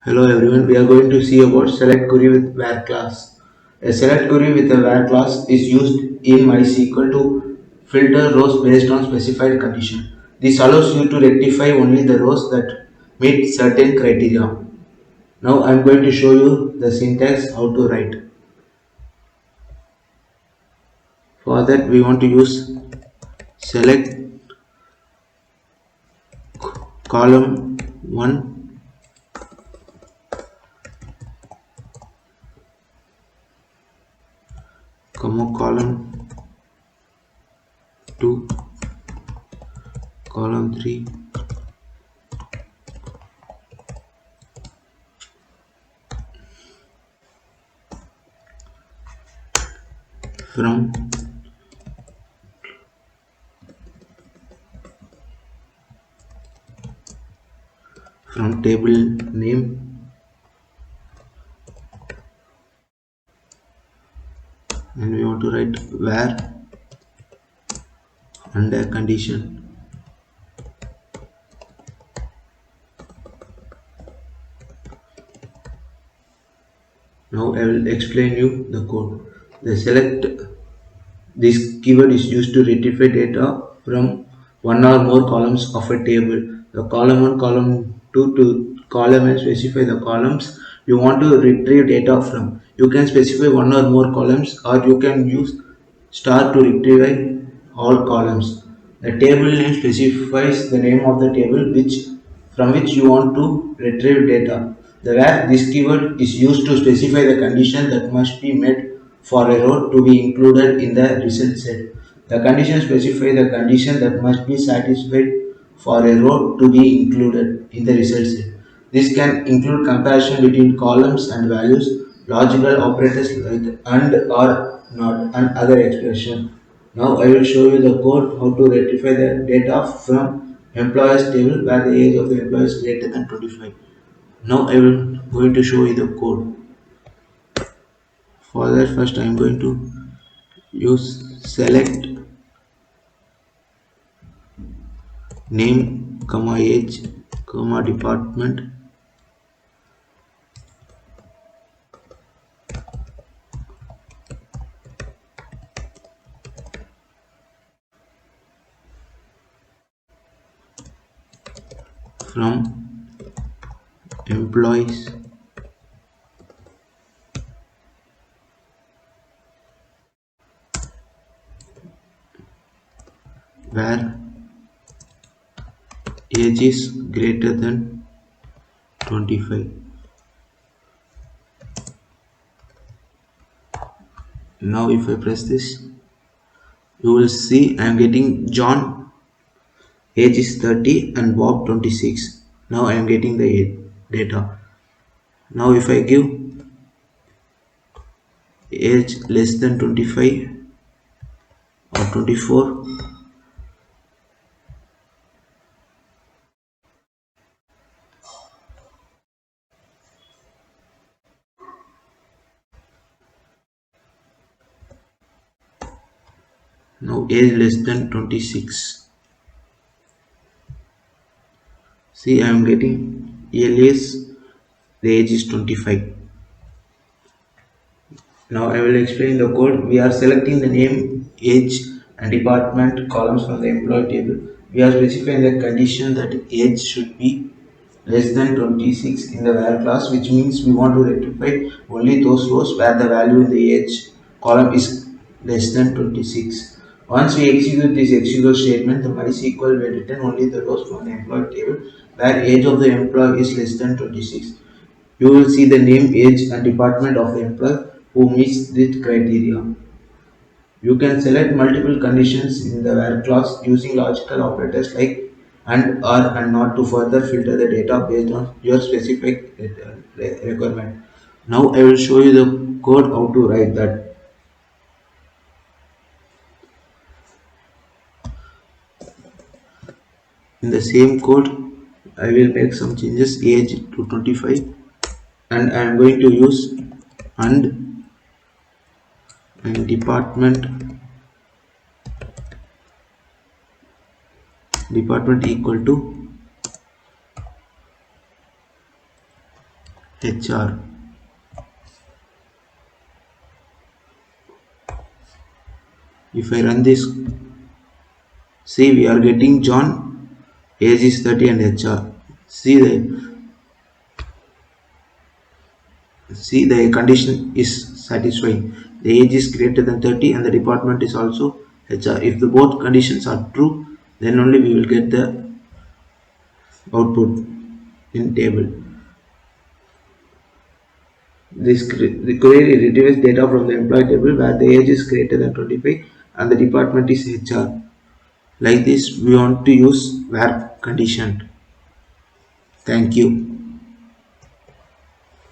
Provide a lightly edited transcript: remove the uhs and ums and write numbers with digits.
Hello everyone, we are going to see about select query with where class. A select query with a where class is used in MySQL to filter rows based on specified condition. This allows you to rectify only the rows that meet certain criteria. Now I am going to show you the syntax how to write. For that we want to use select column 1, comma column 2, column 3, from table name and we want to write where under condition. Now I will explain you the code. The select this keyword is used to retrieve data from one or more columns of a table. The column 1, column 2 to column and specify the columns you want to retrieve data from. You can specify one or more columns or you can use star to retrieve all columns. The table name specifies the name of the table from which you want to retrieve data. The where this keyword is used to specify the condition that must be met for a row to be included in the result set. The condition specifies the condition that must be satisfied for a row to be included in the result set. This can include comparison between columns and values, logical operators like and or not, and other expressions. Now I will show you the code how to rectify the data from employees table where the age of the employee is greater than 25. Now I will going to show you the code. For that first I am going to use select name comma age comma department from employees where age is greater than 25. Now if I press this, you will see I am getting John age is 30 and Bob 26. Now I am getting the data. Now if I give age less than 25 or 24, now age less than 26. See I am getting alias the age is 25. Now I will explain the code. We are selecting the name, age and department columns from the employee table. We are specifying the condition that age should be less than 26 in the where class, which means we want to rectify only those rows where the value in the age column is less than 26. Once we execute this execute statement, the MySQL will return only the rows from the employee table where age of the employee is less than 26. You will see the name, age and department of the employee who meets this criteria. You can select multiple conditions in the where clause using logical operators like and, or and not to further filter the data based on your specific requirement. Now I will show you the code how to write that. In the same code, I will make some changes age to 25 and I am going to use and department equal to HR. If I run this, see we are getting John, age is 30 and HR. See the condition is satisfying. The age is greater than 30 and the department is also HR. If the both conditions are true, then only we will get the output in table. The query retrieves data from the employee table where the age is greater than 25 and the department is HR. Like this, we want to use where condition. Thank you.